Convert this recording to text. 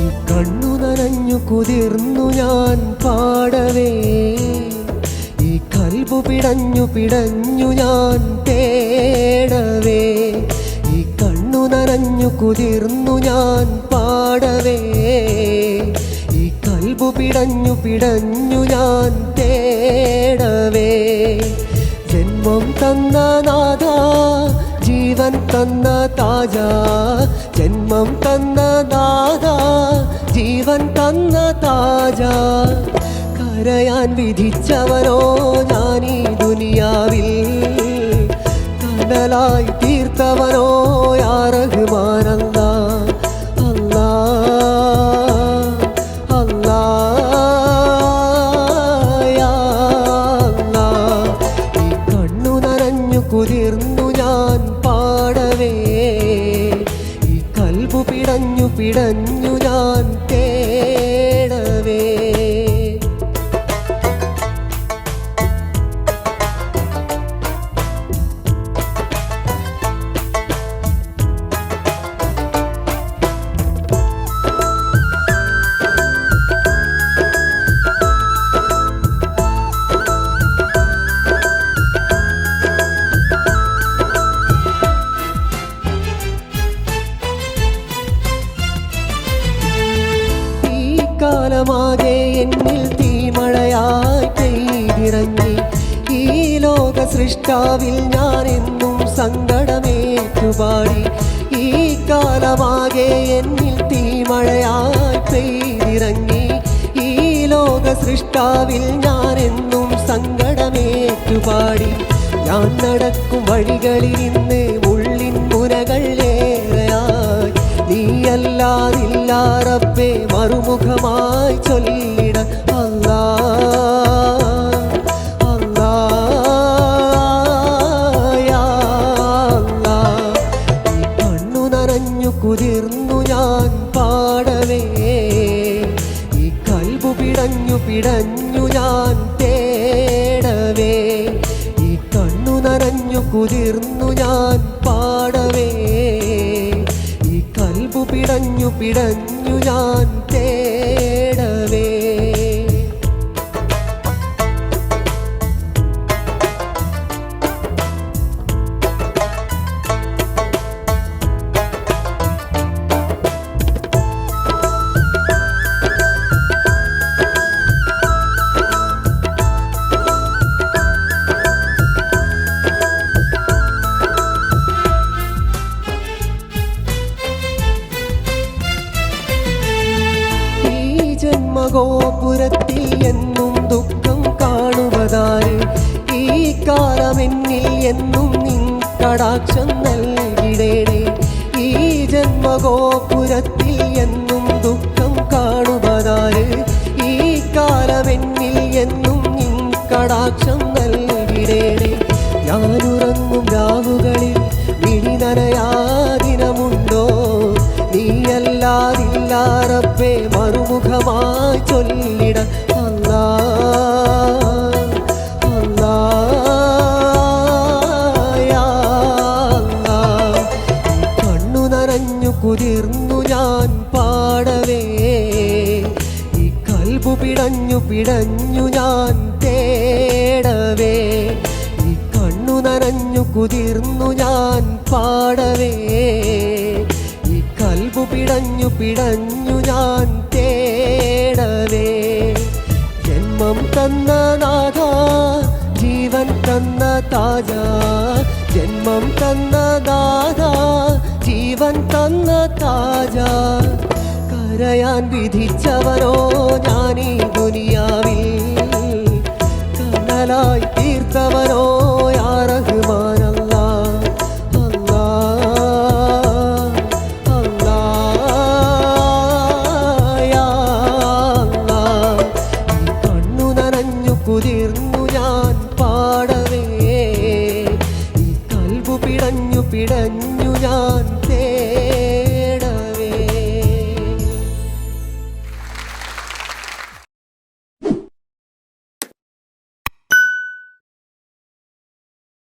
ഈ കണ്ണു നനഞ്ഞു കുതിർന്നു ഞാൻ പാടവേ, ഈ കൽബു പിടഞ്ഞു പിടഞ്ഞു ഞാൻ തേടവേ. ഈ കണ്ണു നനഞ്ഞു കുതിർന്നു ഞാൻ പാടവേ, ഈ കൽബു പിടഞ്ഞു പിടഞ്ഞു ഞാൻ തേടവേ. ജന്മം തന്ന നാഥ, ജീവൻ തന്ന താജ, ജന്മം തന്ന നാഥ, ജീവൻ തന്ന താജ. കരയാൻ വിധിച്ചവനോ ഞാനീ ദുനിയാവിൽ, കടലായി തീർത്തവനോ യാ റഹ്മാനല്ലാ. അല്ലാ അല്ലാ യാ അല്ലാ. ഈ കണ്ണു നനഞ്ഞു കുതിർന്നു ഞാൻ പാടവേ, ഈ കൽബു പിടഞ്ഞു പിടഞ്ഞു ഞാൻ തേടവേ. കാലമാകെ എന്നിൽ തീമഴയായി പെയ്തിറങ്ങി, ഈ ലോക സൃഷ്ടാവിൽ ഞാൻ എന്നും സങ്കടമേറ്റുപാടി. ഈ കാലമാകെ എന്നിൽ തീമഴയായി പെയ്തിറങ്ങി, ഈ ലോക സൃഷ്ടാവിൽ ഞാൻ എന്നും സങ്കടമേറ്റുപാടി. ഞാൻ നടക്കും വഴികളിൽ ഇന്ന് മുള്ളിൻ മുനകൾ ഏറെയായി, നീയല്ലാതില്ല റബ്ബേ മറുമുഖമായി ചൊല്ലിട. അല്ലാ അല്ലാ യാ അല്ലാ. ഈ കണ്ണു നനഞ്ഞു കുതിർന്നു ഞാൻ പാടവേ, ഈ കൽബു പിടഞ്ഞു പിടഞ്ഞു ഞാൻ തേടവേ. ഈ കണ്ണു നനഞ്ഞു കുതിർന്നു ഞാൻ പാടവേ, ഈ കൽബു പിടഞ്ഞു പിടഞ്ഞു ഞാൻ തേടവേ. ഗോപുരത്തിൽ എന്നും ദുഃഖം കാണുവതാര്, ഈ കാലമെന്നിൽ എന്നും നിൻ കടാക്ഷം നൽകിടേണേ. ഈ ജന്മഗോപുരത്തിൽ എന്നും ദുഃഖം കാണുവതാര്, ഈ കാലമെന്നിൽ എന്നും നിൻ കടാക്ഷം നൽകിടേണേ. ഞാനുറങ്ങും രാവുകളിൽ വിഴി നനയാദിനമുണ്ടോ, നീയല്ലാതില്ല റബ്ബേ മറുമുഖമായി ചൊല്ലിട. അല്ലാ അല്ലാ യാ അല്ലാ. ഈ കണ്ണു നനഞ്ഞു കുതിർന്നു ഞാൻ പാടവേ, ഈ കൽബു പിടഞ്ഞു പിടഞ്ഞു ഞാൻ തേടവേ. ഈ കണ്ണു നനഞ്ഞു കുതിർന്നു ഞാൻ പാടവേ, ഈ കൽബു പിടഞ്ഞു പിടഞ്ഞു ഞാൻ തേടവേ. ജന്മം തന്ന നാഥ, ജീവൻ തന്ന താജ, ജന്മം തന്ന നാഥ, ജീവൻ തന്ന താജ. കരയാൻ വിധിച്ചവനോ ഞാനീ ദുനിയാവിൽ, കനലായി തീർത്തവനോ യാ റഹ്മാനല്ലാ. കുതിർന്നു ഞാൻ പാടവേ, ഈ കൽബു പിടഞ്ഞു പിടഞ്ഞു ഞാൻ